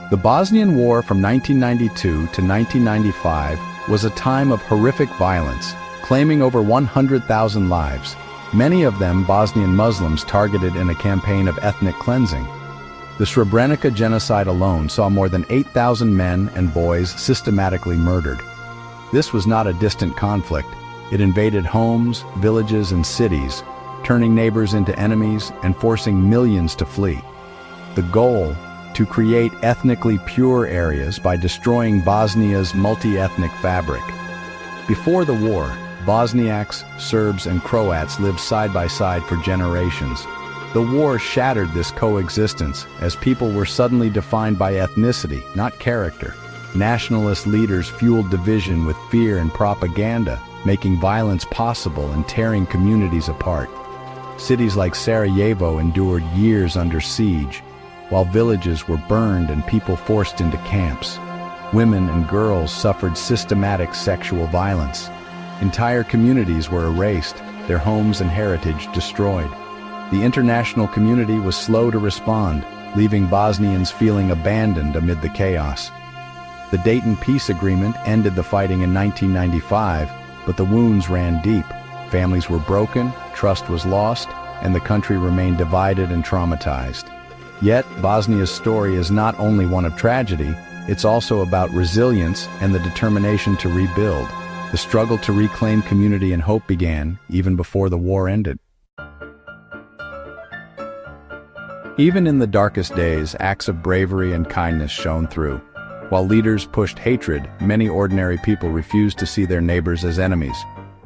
The Bosnian War from 1992 to 1995 was a time of horrific violence, claiming over 100,000 lives, many of them Bosnian Muslims targeted in a campaign of ethnic cleansing. The Srebrenica genocide alone saw more than 8,000 men and boys systematically murdered. This was not a distant conflict. It invaded homes, villages, and cities, turning neighbors into enemies and forcing millions to flee. The goal: to create ethnically pure areas by destroying Bosnia's multi-ethnic fabric. Before the war, Bosniaks, Serbs, and Croats lived side by side for generations. The war shattered this coexistence, as people were suddenly defined by ethnicity, not character. Nationalist leaders fueled division with fear and propaganda, making violence possible and tearing communities apart. Cities like Sarajevo endured years under siege, while villages were burned and people forced into camps. Women and girls suffered systematic sexual violence. Entire communities were erased, their homes and heritage destroyed. The international community was slow to respond, leaving Bosnians feeling abandoned amid the chaos. The Dayton Peace Agreement ended the fighting in 1995, but the wounds ran deep. Families were broken, trust was lost, and the country remained divided and traumatized. Yet, Bosnia's story is not only one of tragedy, it's also about resilience and the determination to rebuild. The struggle to reclaim community and hope began even before the war ended. Even in the darkest days, acts of bravery and kindness shone through. While leaders pushed hatred, many ordinary people refused to see their neighbors as enemies.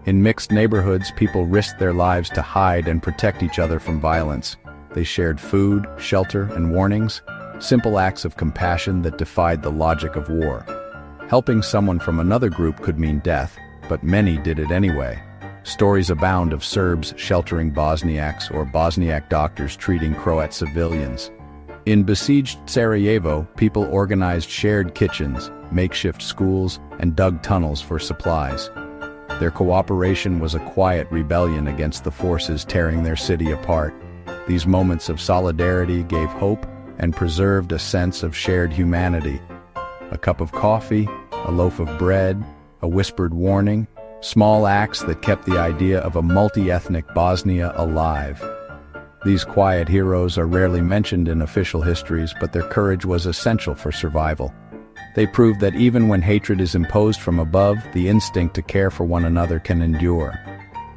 In mixed neighborhoods, people risked their lives to hide and protect each other from violence. They shared food, shelter, and warnings, simple acts of compassion that defied the logic of war. Helping someone from another group could mean death, but many did it anyway. Stories abound of Serbs sheltering Bosniaks or Bosniak doctors treating Croat civilians. In besieged Sarajevo, people organized shared kitchens, makeshift schools, and dug tunnels for supplies. Their cooperation was a quiet rebellion against the forces tearing their city apart. These moments of solidarity gave hope and preserved a sense of shared humanity. A cup of coffee, a loaf of bread, a whispered warning, small acts that kept the idea of a multi-ethnic Bosnia alive. These quiet heroes are rarely mentioned in official histories, but their courage was essential for survival. They proved that even when hatred is imposed from above, the instinct to care for one another can endure.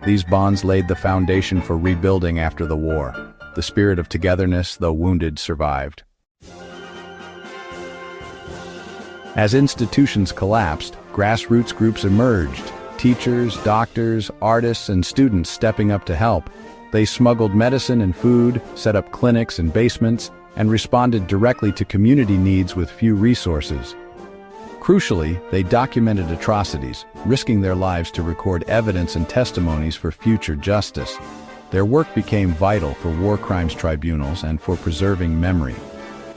These bonds laid the foundation for rebuilding after the war. The spirit of togetherness, though wounded, survived. As institutions collapsed, grassroots groups emerged. Teachers, doctors, artists, and students stepping up to help. They smuggled medicine and food, set up clinics in basements, and responded directly to community needs with few resources. Crucially, they documented atrocities, risking their lives to record evidence and testimonies for future justice. Their work became vital for war crimes tribunals and for preserving memory.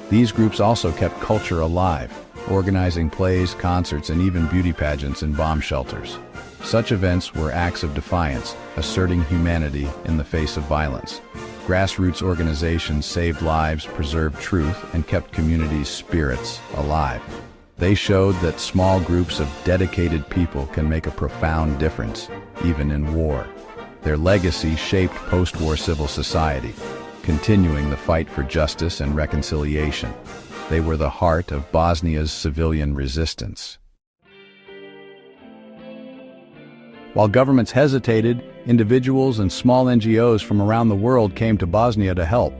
These groups also kept culture alive, organizing plays, concerts, and even beauty pageants in bomb shelters. Such events were acts of defiance, asserting humanity in the face of violence. Grassroots organizations saved lives, preserved truth, and kept communities' spirits alive. They showed that small groups of dedicated people can make a profound difference, even in war. Their legacy shaped post-war civil society, continuing the fight for justice and reconciliation. They were the heart of Bosnia's civilian resistance. While governments hesitated, individuals and small NGOs from around the world came to Bosnia to help.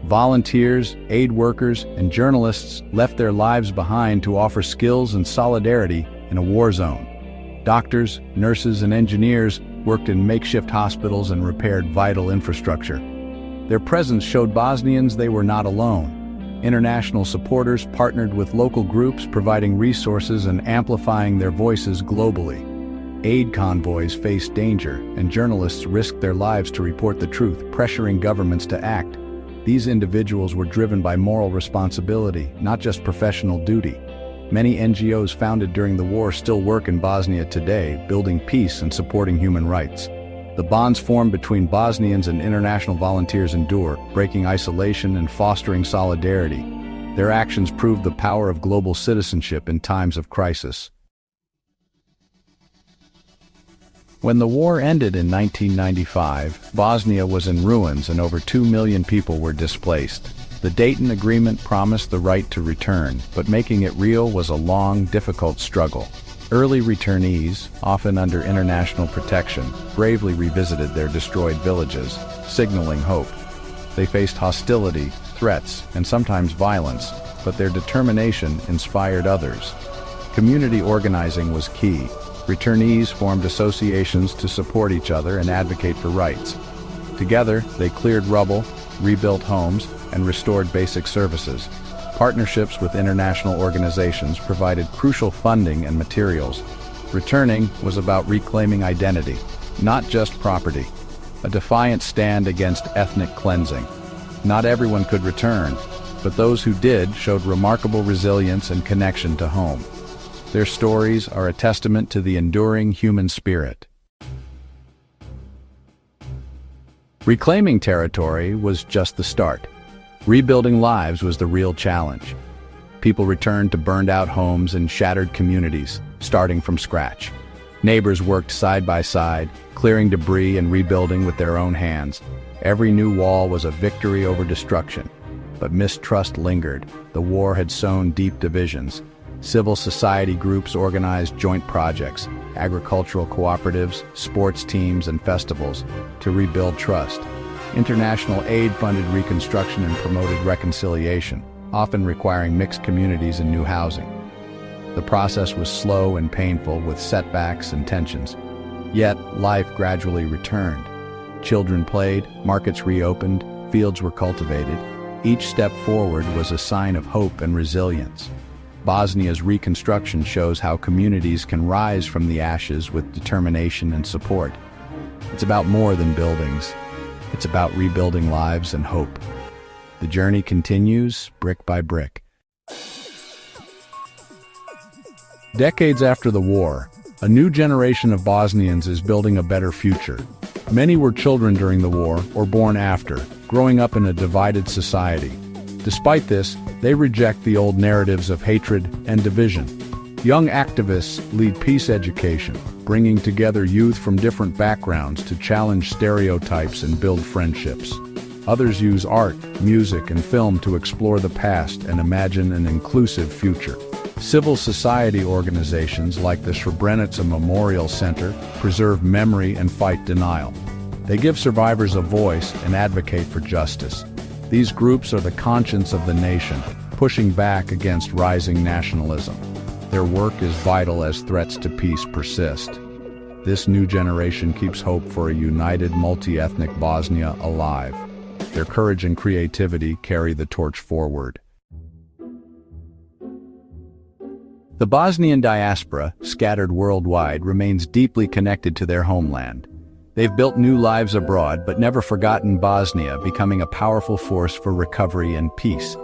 Volunteers, aid workers, and journalists left their lives behind to offer skills and solidarity in a war zone. Doctors, nurses, and engineers worked in makeshift hospitals and repaired vital infrastructure. Their presence showed Bosnians they were not alone. International supporters partnered with local groups, providing resources and amplifying their voices globally. Aid convoys faced danger, and journalists risked their lives to report the truth, pressuring governments to act. These individuals were driven by moral responsibility, not just professional duty. Many NGOs founded during the war still work in Bosnia today, building peace and supporting human rights. The bonds formed between Bosnians and international volunteers endure, breaking isolation and fostering solidarity. Their actions proved the power of global citizenship in times of crisis. When the war ended in 1995, Bosnia was in ruins and over 2 million people were displaced. The Dayton Agreement promised the right to return, but making it real was a long, difficult struggle. Early returnees, often under international protection, bravely revisited their destroyed villages, signaling hope. They faced hostility, threats, and sometimes violence, but their determination inspired others. Community organizing was key. Returnees formed associations to support each other and advocate for rights. Together, they cleared rubble, rebuilt homes, and restored basic services. Partnerships with international organizations provided crucial funding and materials. Returning was about reclaiming identity, not just property. A defiant stand against ethnic cleansing. Not everyone could return, but those who did showed remarkable resilience and connection to home. Their stories are a testament to the enduring human spirit. Reclaiming territory was just the start. Rebuilding lives was the real challenge. People returned to burned-out homes and shattered communities, starting from scratch. Neighbors worked side by side, clearing debris and rebuilding with their own hands. Every new wall was a victory over destruction. But mistrust lingered. The war had sown deep divisions. Civil society groups organized joint projects, agricultural cooperatives, sports teams, and festivals to rebuild trust. International aid funded reconstruction and promoted reconciliation, often requiring mixed communities and new housing. The process was slow and painful, with setbacks and tensions. Yet, life gradually returned. Children played, markets reopened, fields were cultivated. Each step forward was a sign of hope and resilience. Bosnia's reconstruction shows how communities can rise from the ashes with determination and support. It's about more than buildings. It's about rebuilding lives and hope. The journey continues, brick by brick. Decades after the war, a new generation of Bosnians is building a better future. Many were children during the war or born after, growing up in a divided society. Despite this, they reject the old narratives of hatred and division. Young activists lead peace education, bringing together youth from different backgrounds to challenge stereotypes and build friendships. Others use art, music, and film to explore the past and imagine an inclusive future. Civil society organizations like the Srebrenica Memorial Center preserve memory and fight denial. They give survivors a voice and advocate for justice. These groups are the conscience of the nation, pushing back against rising nationalism. Their work is vital as threats to peace persist. This new generation keeps hope for a united, multi-ethnic Bosnia alive. Their courage and creativity carry the torch forward. The Bosnian diaspora, scattered worldwide, remains deeply connected to their homeland. They've built new lives abroad, but never forgotten Bosnia, becoming a powerful force for recovery and peace.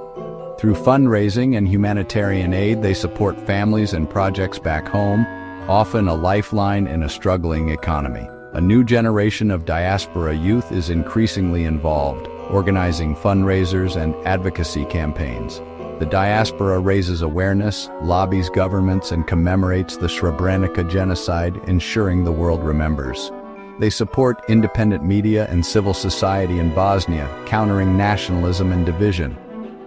Through fundraising and humanitarian aid, they support families and projects back home, often a lifeline in a struggling economy. A new generation of diaspora youth is increasingly involved, organizing fundraisers and advocacy campaigns. The diaspora raises awareness, lobbies governments, and commemorates the Srebrenica genocide, ensuring the world remembers. They support independent media and civil society in Bosnia, countering nationalism and division.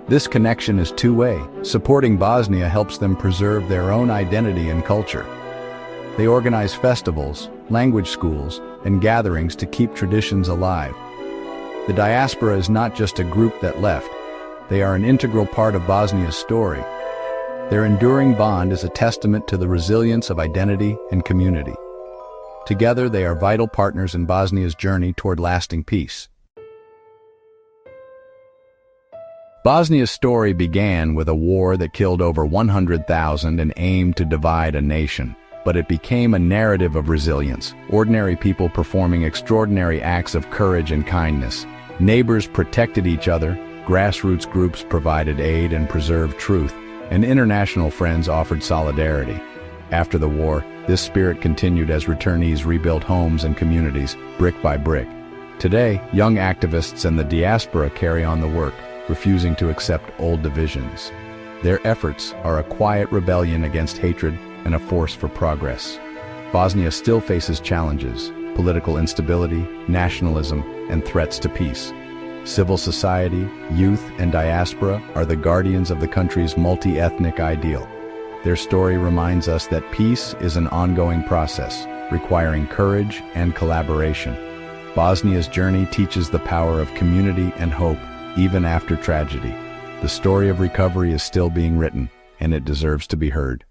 This connection is two-way. Supporting Bosnia helps them preserve their own identity and culture. They organize festivals, language schools, and gatherings to keep traditions alive. The diaspora is not just a group that left. They are an integral part of Bosnia's story. Their enduring bond is a testament to the resilience of identity and community. Together, they are vital partners in Bosnia's journey toward lasting peace. Bosnia's story began with a war that killed over 100,000 and aimed to divide a nation. But it became a narrative of resilience, ordinary people performing extraordinary acts of courage and kindness. Neighbors protected each other, grassroots groups provided aid and preserved truth, and international friends offered solidarity. After the war, this spirit continued as returnees rebuilt homes and communities, brick by brick. Today, young activists and the diaspora carry on the work, refusing to accept old divisions. Their efforts are a quiet rebellion against hatred and a force for progress. Bosnia still faces challenges: political instability, nationalism, and threats to peace. Civil society, youth, and diaspora are the guardians of the country's multi-ethnic ideal. Their story reminds us that peace is an ongoing process, requiring courage and collaboration. Bosnia's journey teaches the power of community and hope, even after tragedy. The story of recovery is still being written, and it deserves to be heard.